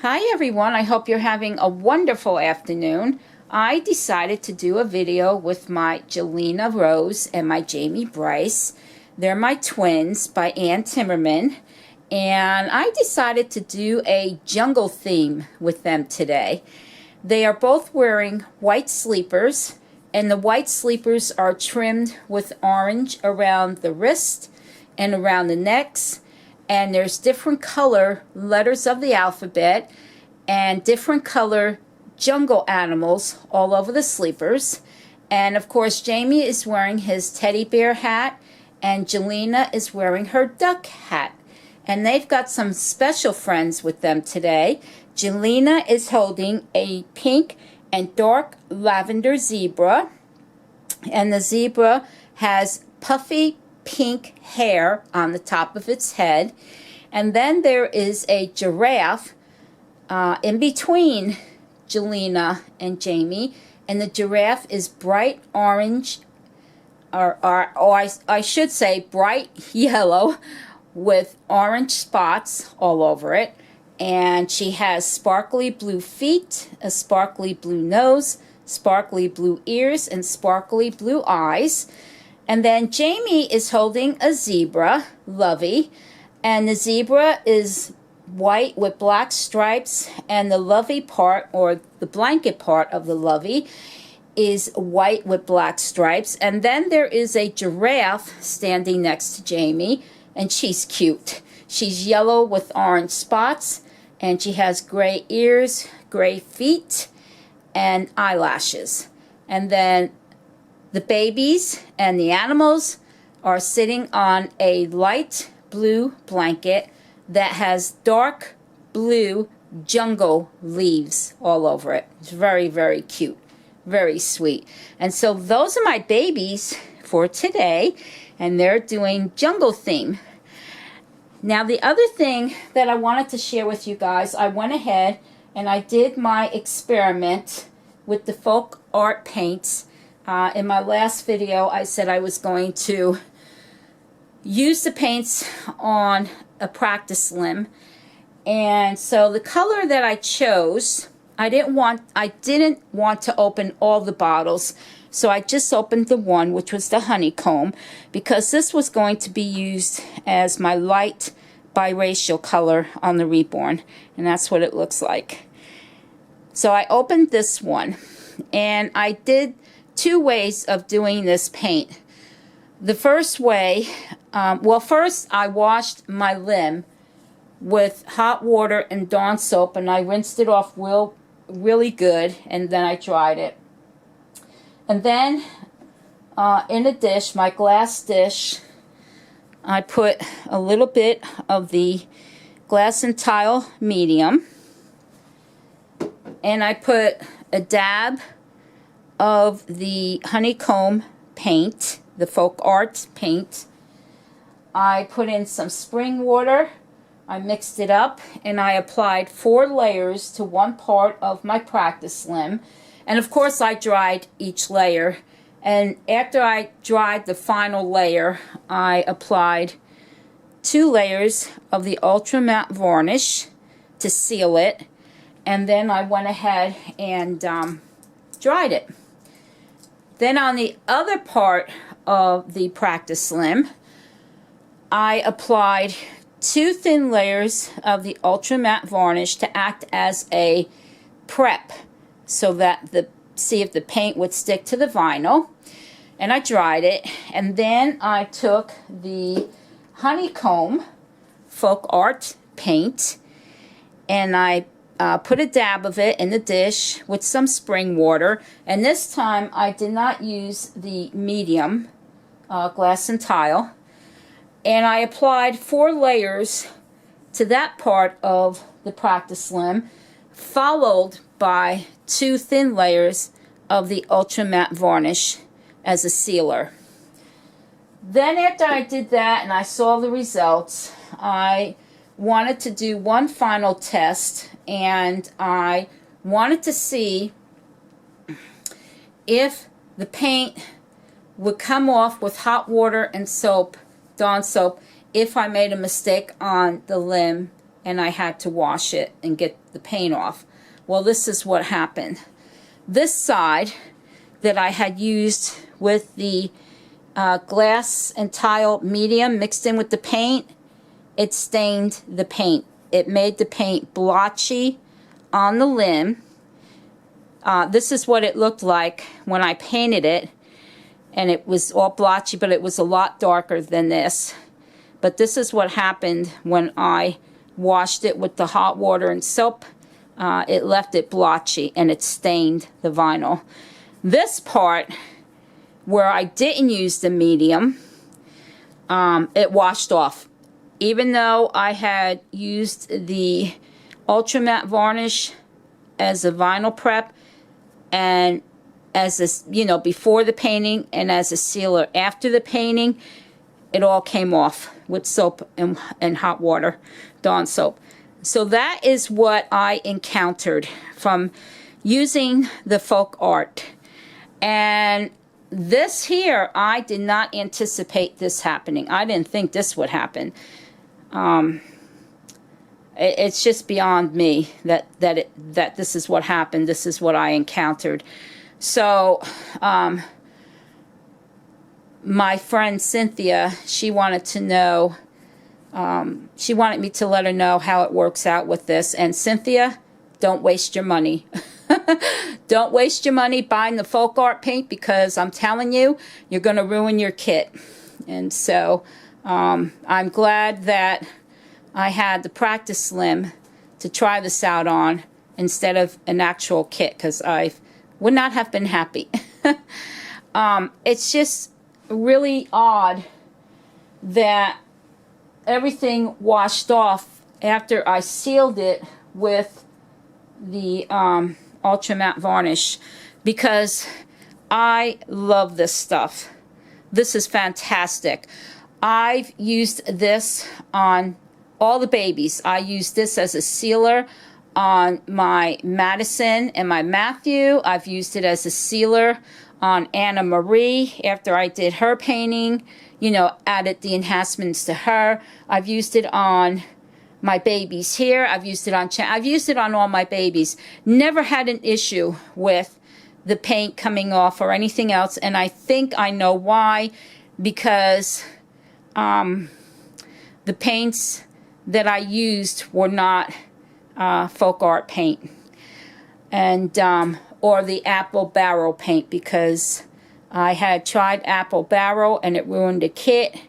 Hi everyone, I hope you're having a wonderful afternoon. I decided to do a video with my Jelena Rose and my Jamie Bryce. They're my twins by Ann Timmerman. And I decided to do a jungle theme with them today. They are both wearing white sleepers, and the white sleepers are trimmed with orange around the wrist and around the necks. And there's different color letters of the alphabet and different color jungle animals all over the sleepers. And of course Jamie is wearing his teddy bear hat and Jelena is wearing her duck hat. And they've got some special friends with them today. Jelena is holding a pink and dark lavender zebra, and the zebra has puffy pink hair on the top of its head. And then there is a giraffe in between Jelena and Jamie, and the giraffe is bright orange, or I should say bright yellow with orange spots all over it. And she has sparkly blue feet, a sparkly blue nose, sparkly blue ears, and sparkly blue eyes. And then Jamie is holding a zebra, Lovey, and the zebra is white with black stripes, and the Lovey part, or the blanket part of the Lovey, is white with black stripes. And then there is a giraffe standing next to Jamie, and she's cute. She's yellow with orange spots, and she has gray ears, gray feet, and eyelashes. And then the babies and the animals are sitting on a light blue blanket that has dark blue jungle leaves all over it. It's very, very cute. Very sweet. And so those are my babies for today, and they're doing jungle theme. Now the other thing that I wanted to share with you guys, I went ahead and I did my experiment with the folk art paints. In my last video, I said I was going to use the paints on a practice limb. And so the color that I chose, I didn't want to open all the bottles. So I just opened the one, which was the honeycomb, because this was going to be used as my light biracial color on the Reborn. And that's what it looks like. So I opened this one, and I did two ways of doing this paint. The first way, well, first I washed my limb with hot water and Dawn soap, and I rinsed it off really good, and then I dried it. And then in a dish, my glass dish, I put a little bit of the Glass and Tile medium, and I put a dab of the honeycomb paint, the folk art paint. I put in some spring water, I mixed it up, and I applied 4 layers to one part of my practice limb. And of course I dried each layer, and after I dried the final layer, I applied 2 layers of the Ultra Matte Varnish to seal it, and then I went ahead and dried it. Then on the other part of the practice limb, I applied 2 thin layers of the Ultra Matte Varnish to act as a prep, so that see if the paint would stick to the vinyl. And I dried it, and then I took the honeycomb folk art paint, and I put a dab of it in the dish with some spring water. And this time I did not use the medium Glass and Tile, and I applied 4 layers to that part of the practice limb, followed by 2 thin layers of the Ultra Matte Varnish as a sealer. Then after I did that and I saw the results, I wanted to do one final test, and I wanted to see if the paint would come off with hot water and soap, Dawn soap, if I made a mistake on the limb and I had to wash it and get the paint off. Well, this is what happened. This side that I had used with the glass and tile medium mixed in with the paint, it stained the paint. It made the paint blotchy on the limb. This is what it looked like when I painted it, and it was all blotchy, but it was a lot darker than this. But this is what happened when I washed it with the hot water and soap. It left it blotchy and it stained the vinyl. This part where I didn't use the medium, it washed off. Even though I had used the Ultra Matte Varnish as a vinyl prep and as a, you know, before the painting and as a sealer after the painting, it all came off with soap and hot water, Dawn soap. So that is what I encountered from using the Folk Art. And this here, I did not anticipate this happening. I didn't think this would happen. It's just beyond me that this is what happened. This is what I encountered. So my friend Cynthia, she wanted to know, she wanted me to let her know how it works out with this. And Cynthia, don't waste your money. Don't waste your money buying the Folk Art paint, because I'm telling you, you're going to ruin your kit. And so I'm glad that I had the practice slim to try this out on instead of an actual kit, because I would not have been happy. It's just really odd that everything washed off after I sealed it with the Ultra Matte Varnish, because I love this stuff. This is fantastic. I've used this on all the babies. I used this as a sealer on my Madison and my Matthew. I've used it as a sealer on Anna Marie after I did her painting, you know, added the enhancements to her. I've used it on my babies here. I've used it on I've used it on all my babies. Never had an issue with the paint coming off or anything else, and I think I know why, because the paints that I used were not Folk Art paint, and or the Apple Barrel paint, because I had tried Apple Barrel and it ruined the kit.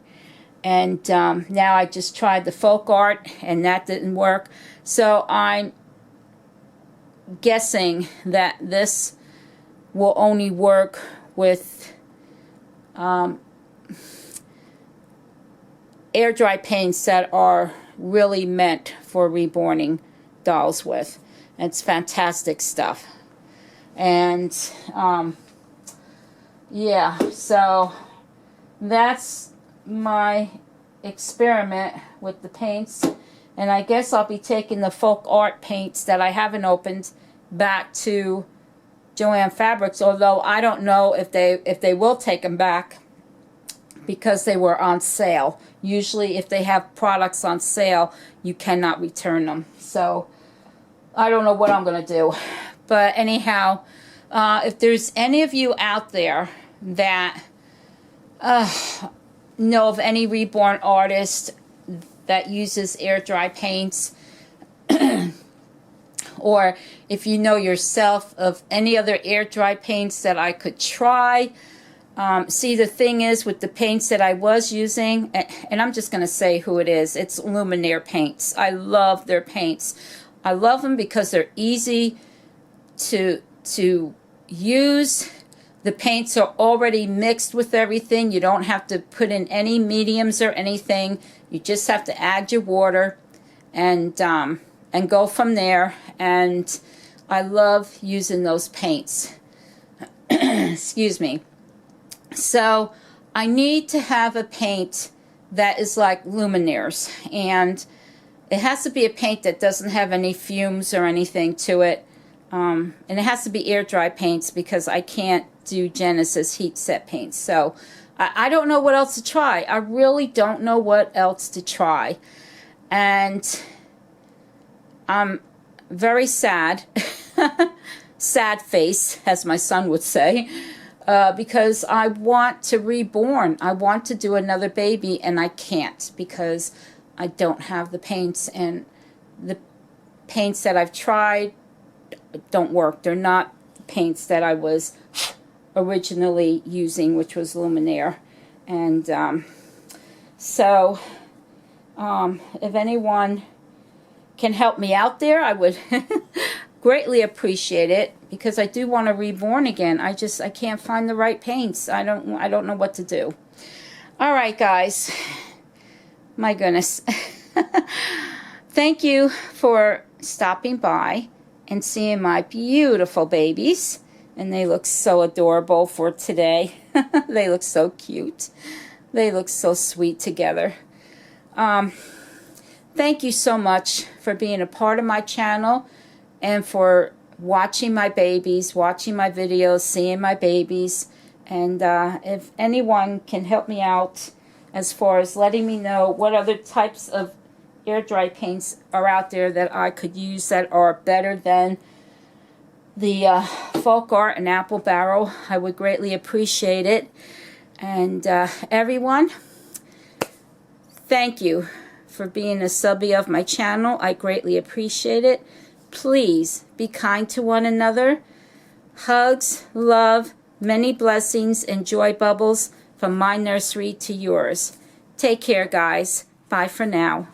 And now I just tried the Folk Art and that didn't work. So I'm guessing that this will only work with air dry paints that are really meant for reborning dolls with. It's fantastic stuff. And yeah, so that's my experiment with the paints. And I guess I'll be taking the Folk Art paints that I haven't opened back to Joann Fabrics, although I don't know if they will take them back, because they were on sale. Usually if they have products on sale, you cannot return them. So I don't know what I'm going to do. But anyhow, if there's any of you out there that know of any reborn artist that uses air dry paints, or if you know yourself of any other air dry paints that I could try. See, the thing is with the paints that I was using, and I'm just going to say who it is, it's Luminaire paints. I love their paints. I love them because they're easy to use. The paints are already mixed with everything. You don't have to put in any mediums or anything. You just have to add your water and go from there. And I love using those paints. Excuse me. So I need to have a paint that is like Luminaire's, and it has to be a paint that doesn't have any fumes or anything to it, and it has to be air dry paints because I can't do Genesis heat set paints. So I don't know what else to try. I really don't know what else to try. And I'm very sad, sad face, as my son would say, because I want to reborn. I want to do another baby, and I can't because I don't have the paints, and the paints that I've tried don't work. They're not paints that I was originally using, which was Luminaire. And so if anyone can help me out there, I would greatly appreciate it, because I do want to reborn again. I can't find the right paints. I don't know what to do. All right, guys. My goodness. Thank you for stopping by and seeing my beautiful babies. And they look so adorable for today. They look so cute. They look so sweet together. Thank you so much for being a part of my channel and for watching my babies, watching my videos, seeing my babies. And if anyone can help me out as far as letting me know what other types of air dry paints are out there that I could use that are better than the Folk Art and Apple Barrel, I would greatly appreciate it. And everyone, thank you for being a subby of my channel. I greatly appreciate it. Please be kind to one another. Hugs, love, many blessings, and joy bubbles from my nursery to yours. Take care, guys. Bye for now.